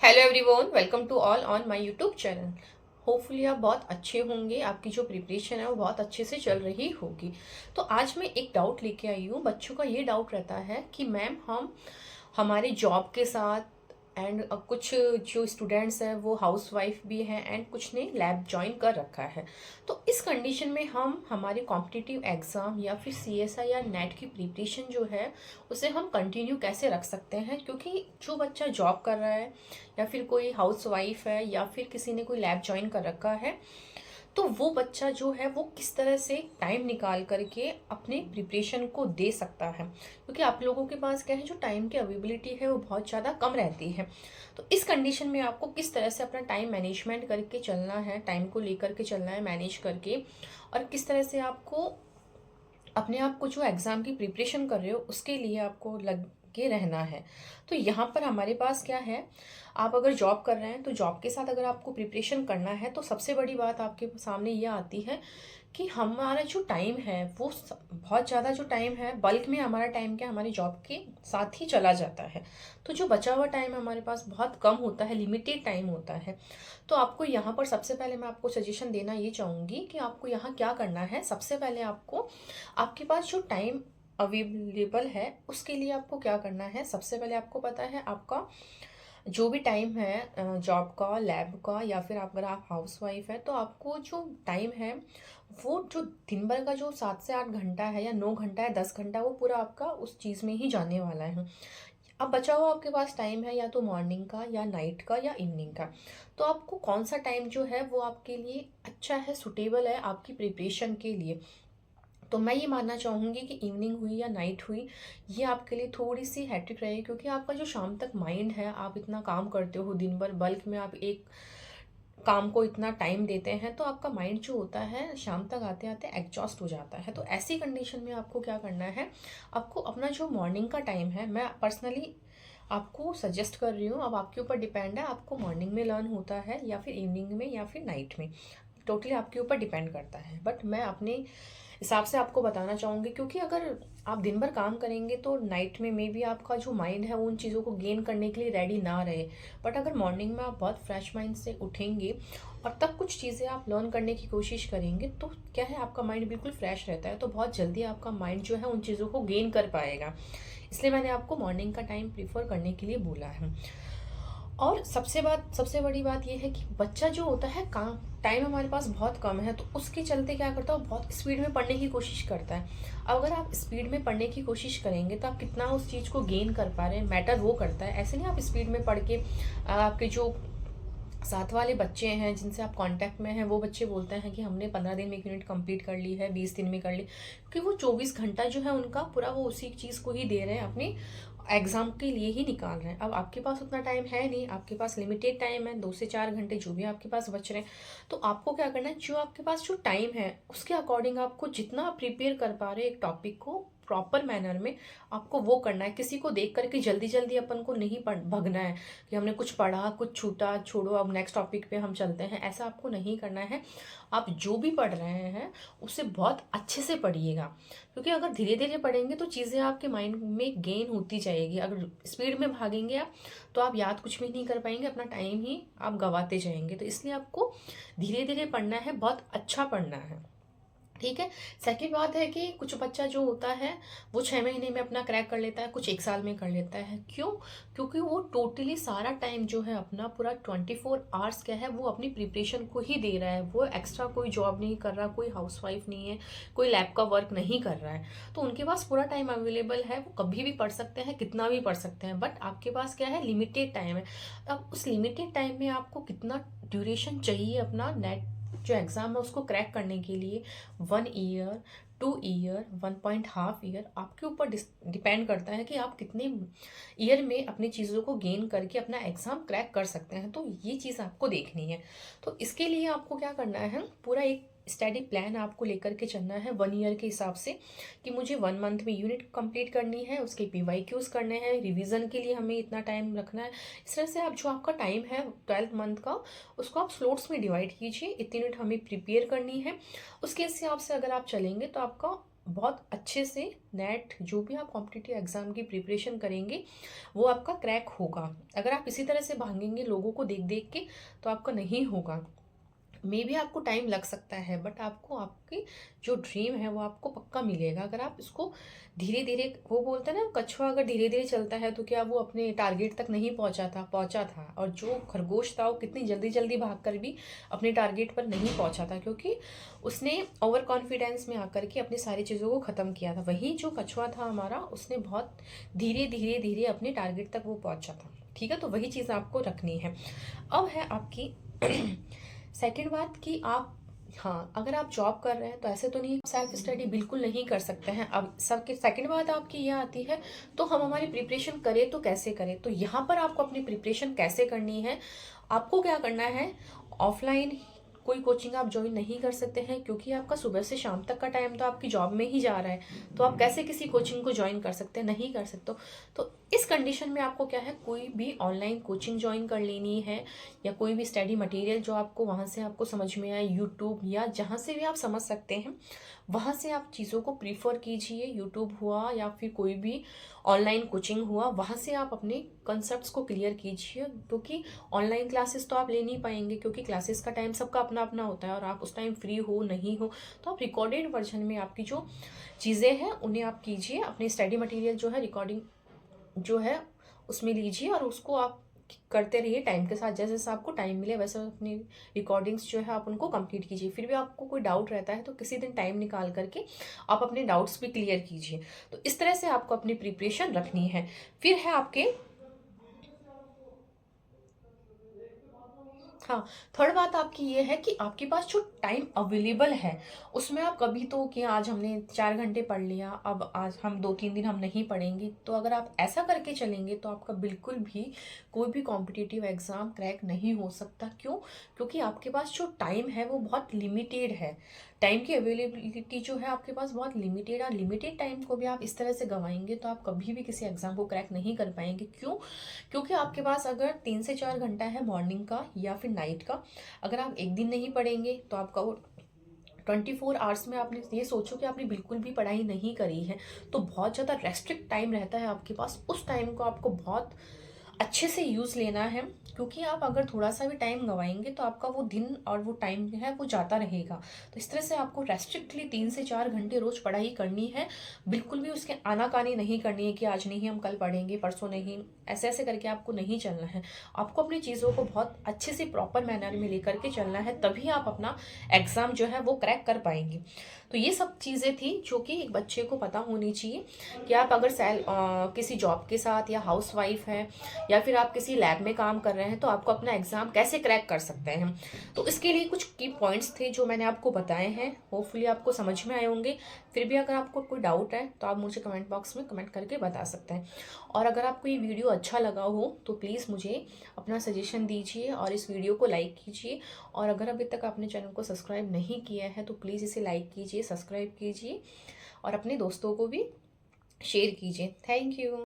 Hello everyone, welcome to all on my YouTube channel. Hopefully आप बहुत अच्छे होंगे, आपकी जो प्रिपरेशन है वो बहुत अच्छे से चल रही होगी। तो आज मैं एक डाउट लेके आई हूँ। बच्चों का ये डाउट रहता है कि मैम हम हमारे जॉब के साथ एंड कुछ जो स्टूडेंट्स हैं वो हाउस वाइफ भी हैं एंड कुछ ने लैब ज्वाइन कर रखा है। तो इस कंडीशन में हम हमारे कॉम्पिटिटिव एग्ज़ाम या फिर सीएसआई या नेट की प्रिपरेशन जो है उसे हम कंटिन्यू कैसे रख सकते हैं, क्योंकि जो बच्चा जॉब कर रहा है या फिर कोई हाउस वाइफ है या फिर किसी ने कोई लैब ज्वाइन कर रखा है, तो वो बच्चा जो है वो किस तरह से टाइम निकाल करके अपने प्रिपरेशन को दे सकता है। क्योंकि आप लोगों के पास क्या है, जो टाइम की अवेलेबिलिटी है वो बहुत ज़्यादा कम रहती है। तो इस कंडीशन में आपको किस तरह से अपना टाइम मैनेजमेंट करके चलना है, टाइम को लेकर के चलना है मैनेज करके, और किस तरह से आपको अपने आप को जो एग्ज़ाम की प्रिपरेशन कर रहे हो उसके लिए आपको लगे रहना है। तो यहाँ पर हमारे पास क्या है, आप अगर जॉब कर रहे हैं तो जॉब के साथ अगर आपको प्रिपरेशन करना है तो सबसे बड़ी बात आपके सामने ये आती है कि हमारा जो टाइम है वो बहुत ज़्यादा जो टाइम है बल्क में हमारा टाइम क्या हमारी जॉब के साथ ही चला जाता है। तो जो बचा हुआ टाइम हमारे पास बहुत कम होता है, लिमिटेड टाइम होता है। तो आपको यहाँ पर सबसे पहले मैं आपको सजेशन देना ये चाहूँगी कि आपको यहाँ क्या करना है। सबसे पहले आपको आपके पास जो टाइम अवेलेबल है उसके लिए आपको क्या करना है। सबसे पहले आपको पता है आपका जो भी टाइम है जॉब का, लैब का, या फिर अगर आप हाउस वाइफ है तो आपको जो टाइम है वो जो दिन भर का जो 7 से 8 घंटा है या 9 घंटा है 10 घंटा, वो पूरा आपका उस चीज़ में ही जाने वाला है। अब बचा हुआ आपके पास टाइम है या तो मॉर्निंग का या नाइट का या इवनिंग का। तो आपको कौन सा टाइम जो है वो आपके लिए अच्छा है, सुटेबल है आपकी प्रिपरेशन के लिए। तो मैं ये मानना चाहूँगी कि इवनिंग हुई या नाइट हुई, ये आपके लिए थोड़ी सी हैट्रिक रहेगी, क्योंकि आपका जो शाम तक माइंड है, आप इतना काम करते हो दिन भर, बल्क में आप एक काम को इतना टाइम देते हैं, तो आपका माइंड जो होता है शाम तक आते आते एग्जॉस्ट हो जाता है। तो ऐसी कंडीशन में आपको क्या करना है, आपको अपना जो मॉर्निंग का टाइम है, मैं पर्सनली आपको सजेस्ट कर रही हूँ, अब आपके ऊपर डिपेंड है आपको मॉर्निंग में लर्न होता है या फिर इवनिंग में या फिर नाइट में, टोटली आपके ऊपर डिपेंड करता है। बट मैं अपने हिसाब से आपको बताना चाहूँगी, क्योंकि अगर आप दिन भर काम करेंगे तो नाइट में मे बी आपका जो माइंड है वो उन चीज़ों को गेन करने के लिए रेडी ना रहे। बट अगर मॉर्निंग में आप बहुत फ्रेश माइंड से उठेंगे और तब कुछ चीज़ें आप लर्न करने की कोशिश करेंगे, तो क्या है आपका माइंड बिल्कुल फ्रेश रहता है, तो बहुत जल्दी आपका माइंड जो है उन चीज़ों को गेन कर पाएगा। इसलिए मैंने आपको मॉर्निंग का टाइम प्रीफर करने के लिए बोला है। और सबसे बड़ी बात यह है कि बच्चा जो होता है, काम टाइम हमारे पास बहुत कम है, तो उसके चलते क्या करता है, वो बहुत स्पीड में पढ़ने की कोशिश करता है। अब अगर आप स्पीड में पढ़ने की कोशिश करेंगे तो आप कितना उस चीज़ को गेन कर पा रहे हैं, मैटर वो करता है। ऐसे नहीं आप स्पीड में पढ़ के आपके जो साथ वाले बच्चे हैं जिनसे आप कांटेक्ट में हैं वो बच्चे बोलते हैं कि हमने 15 दिन में एक यूनिट कंप्लीट कर ली है, 20 दिन में कर ली, क्योंकि वो 24 घंटा जो है उनका पूरा वो उसी चीज़ को ही दे रहे हैं, अपने एग्ज़ाम के लिए ही निकाल रहे हैं। अब आपके पास उतना टाइम है नहीं, आपके पास लिमिटेड टाइम है, 2 से 4 घंटे जो भी आपके पास बच रहे हैं। तो आपको क्या करना है, जो आपके पास जो टाइम है उसके अकॉर्डिंग आपको जितना आप प्रिपेयर कर पा रहे हैं एक टॉपिक को प्रॉपर मैनर में, आपको वो करना है। किसी को देख करके जल्दी जल्दी अपन को नहीं भगना है कि हमने कुछ पढ़ा, कुछ छूटा, छोड़ो अब नेक्स्ट टॉपिक पे हम चलते हैं, ऐसा आपको नहीं करना है। आप जो भी पढ़ रहे हैं उसे बहुत अच्छे से पढ़िएगा, क्योंकि अगर धीरे धीरे पढ़ेंगे तो चीज़ें आपके माइंड में गेन होती जाएगी। अगर स्पीड में भागेंगे आप तो आप याद कुछ भी नहीं कर पाएंगे, अपना टाइम ही आप गंवाते जाएंगे। तो इसलिए आपको धीरे धीरे पढ़ना है, बहुत अच्छा पढ़ना है, ठीक है। सेकंड बात है कि कुछ बच्चा जो होता है वो 6 महीने में अपना क्रैक कर लेता है, कुछ 1 साल में कर लेता है। क्यों? क्योंकि वो टोटली सारा टाइम जो है अपना पूरा 24 आवर्स क्या है वो अपनी प्रिपरेशन को ही दे रहा है। वो एक्स्ट्रा कोई जॉब नहीं कर रहा, कोई हाउसवाइफ नहीं है, कोई लैब का वर्क नहीं कर रहा है। तो उनके पास पूरा टाइम अवेलेबल है, वो कभी भी पढ़ सकते हैं, कितना भी पढ़ सकते हैं। बट आपके पास क्या है, लिमिटेड टाइम है। अब उस लिमिटेड टाइम में आपको कितना ड्यूरेशन चाहिए अपना नेट जो एग्ज़ाम है उसको क्रैक करने के लिए, 1 ईयर, 2 ईयर, 1.5 ईयर, आपके ऊपर डिपेंड करता है कि आप कितने ईयर में अपनी चीज़ों को गेन करके अपना एग्ज़ाम क्रैक कर सकते हैं। तो ये चीज़ आपको देखनी है। तो इसके लिए आपको क्या करना है, पूरा एक स्टडी प्लान आपको लेकर के चलना है 1 ईयर के हिसाब से, कि मुझे 1 मंथ में यूनिट कंप्लीट करनी है, उसके पीवाईक्यूज करने हैं, रिवीजन के लिए हमें इतना टाइम रखना है। इस तरह से आप जो आपका टाइम है 12 मंथ का, उसको आप स्लोट्स में डिवाइड कीजिए, इतनी यूनिट हमें प्रिपेयर करनी है। उसके हिसाब से अगर आप चलेंगे तो आपका बहुत अच्छे से नेट जो भी आप कॉम्पिटिटिव एग्ज़ाम की प्रिपरेशन करेंगे वो आपका क्रैक होगा। अगर आप इसी तरह से भागेंगे लोगों को देख देख के तो आपका नहीं होगा। मे भी आपको टाइम लग सकता है बट आपको आपकी जो ड्रीम है वो आपको पक्का मिलेगा अगर आप इसको धीरे धीरे, वो बोलते हैं ना कछुआ अगर धीरे धीरे चलता है तो क्या वो अपने टारगेट तक नहीं पहुंचा था, और जो खरगोश था वो कितनी जल्दी जल्दी भागकर भी अपने टारगेट पर नहीं पहुंचा था क्योंकि उसने ओवर कॉन्फिडेंस में आकर के अपनी सारी चीज़ों को ख़त्म किया था। वही जो कछुआ था हमारा, उसने बहुत धीरे धीरे धीरे अपने टारगेट तक वो पहुंचा था। ठीक है, तो वही चीज़ आपको रखनी है। अब है आपकी सेकंड बात कि आप, हाँ, अगर आप जॉब कर रहे हैं तो ऐसे तो नहीं सेल्फ स्टडी बिल्कुल नहीं कर सकते हैं। अब सबके सेकंड बात आपकी ये आती है तो हम हमारी प्रिपरेशन करें तो कैसे करें। तो यहाँ पर आपको अपनी प्रिपरेशन कैसे करनी है, आपको क्या करना है, ऑफलाइन कोई कोचिंग आप ज्वाइन नहीं कर सकते हैं क्योंकि आपका सुबह से शाम तक का टाइम तो आपकी जॉब में ही जा रहा है। तो आप कैसे किसी कोचिंग को ज्वाइन कर सकते हैं, नहीं कर सकते। तो इस कंडीशन में आपको क्या है, कोई भी ऑनलाइन कोचिंग ज्वाइन कर लेनी है या कोई भी स्टडी मटेरियल जो आपको वहाँ से आपको समझ में आए, यूट्यूब या जहाँ से भी आप समझ सकते हैं वहाँ से आप चीज़ों को प्रीफर कीजिए। यूट्यूब हुआ या फिर कोई भी ऑनलाइन कोचिंग हुआ, वहाँ से आप अपने कंसेप्ट को क्लियर कीजिए क्योंकि ऑनलाइन क्लासेस तो आप ले नहीं पाएंगे क्योंकि क्लासेस का टाइम सबका अपना अपना होता है और आप उस टाइम फ्री हो नहीं हो। तो आप रिकॉर्डेड वर्जन में आपकी जो चीज़ें हैं उन्हें आप कीजिए, अपने स्टडी मटेरियल जो है रिकॉर्डिंग जो है उसमें लीजिए और उसको आप करते रहिए टाइम के साथ। जैसे जैसे आपको टाइम मिले वैसे अपनी रिकॉर्डिंग्स जो है आप उनको कंप्लीट कीजिए। फिर भी आपको कोई डाउट रहता है तो किसी दिन टाइम निकाल करके आप अपने डाउट्स भी क्लियर कीजिए। तो इस तरह से आपको अपनी प्रिपरेशन रखनी है। फिर है आपके, हाँ, थर्ड बात आपकी ये है कि आपके पास जो टाइम अवेलेबल है उसमें आप कभी तो कि आज हमने 4 घंटे पढ़ लिया, अब आज हम 2-3 दिन हम नहीं पढ़ेंगे। तो अगर आप ऐसा करके चलेंगे तो आपका बिल्कुल भी कोई भी कॉम्पिटिटिव एग्ज़ाम क्रैक नहीं हो सकता। क्यों? क्योंकि आपके पास जो टाइम है वो बहुत लिमिटेड है। टाइम की अवेलेबिलिटी जो है आपके पास बहुत लिमिटेड है। लिमिटेड टाइम को भी आप इस तरह से गंवाएंगे तो आप कभी भी किसी एग्ज़ाम को क्रैक नहीं कर पाएंगे। क्यों? क्योंकि आपके पास अगर 3 से 4 घंटा है मॉर्निंग का या फिर नाइट का, अगर आप एक दिन नहीं पढ़ेंगे तो आपका वो 24 आवर्स में आपने ये सोचो कि आपने बिल्कुल भी पढ़ाई नहीं करी है तो बहुत ज़्यादा रेस्ट्रिक्ट टाइम रहता है आपके पास। उस टाइम को आपको बहुत अच्छे से यूज़ लेना है क्योंकि आप अगर थोड़ा सा भी टाइम गंवाएंगे तो आपका वो दिन और वो टाइम जो है वो जाता रहेगा। तो इस तरह से आपको रेस्ट्रिक्टली 3 से 4 घंटे रोज पढ़ाई करनी है। बिल्कुल भी उसके आनाकानी नहीं करनी है कि आज नहीं हम कल पढ़ेंगे, परसों नहीं, ऐसे ऐसे करके आपको नहीं चलना है। आपको अपनी चीज़ों को बहुत अच्छे से प्रॉपर मैनर में लेकर के चलना है, तभी आप अपना एग्ज़ाम जो है वो क्रैक कर पाएंगे। तो ये सब चीज़ें थी जो कि एक बच्चे को पता होनी चाहिए कि आप अगर किसी जॉब के साथ या हाउस वाइफ हैं या फिर आप किसी लैब में काम कर रहे हैं तो आपको अपना एग्ज़ाम कैसे क्रैक कर सकते हैं। तो इसके लिए कुछ की पॉइंट्स थे जो मैंने आपको बताए हैं, होपफुली आपको समझ में आए होंगे। फिर भी अगर आपको कोई डाउट है तो आप मुझे कमेंट बॉक्स में कमेंट करके बता सकते हैं। और अगर आपको ये वीडियो अच्छा लगा हो तो प्लीज़ मुझे अपना सजेशन दीजिए और इस वीडियो को लाइक कीजिए। और अगर अभी तक आपने चैनल को सब्सक्राइब नहीं किया है तो प्लीज़ इसे लाइक कीजिए, सब्सक्राइब कीजिए और अपने दोस्तों को भी शेयर कीजिए। Thank you.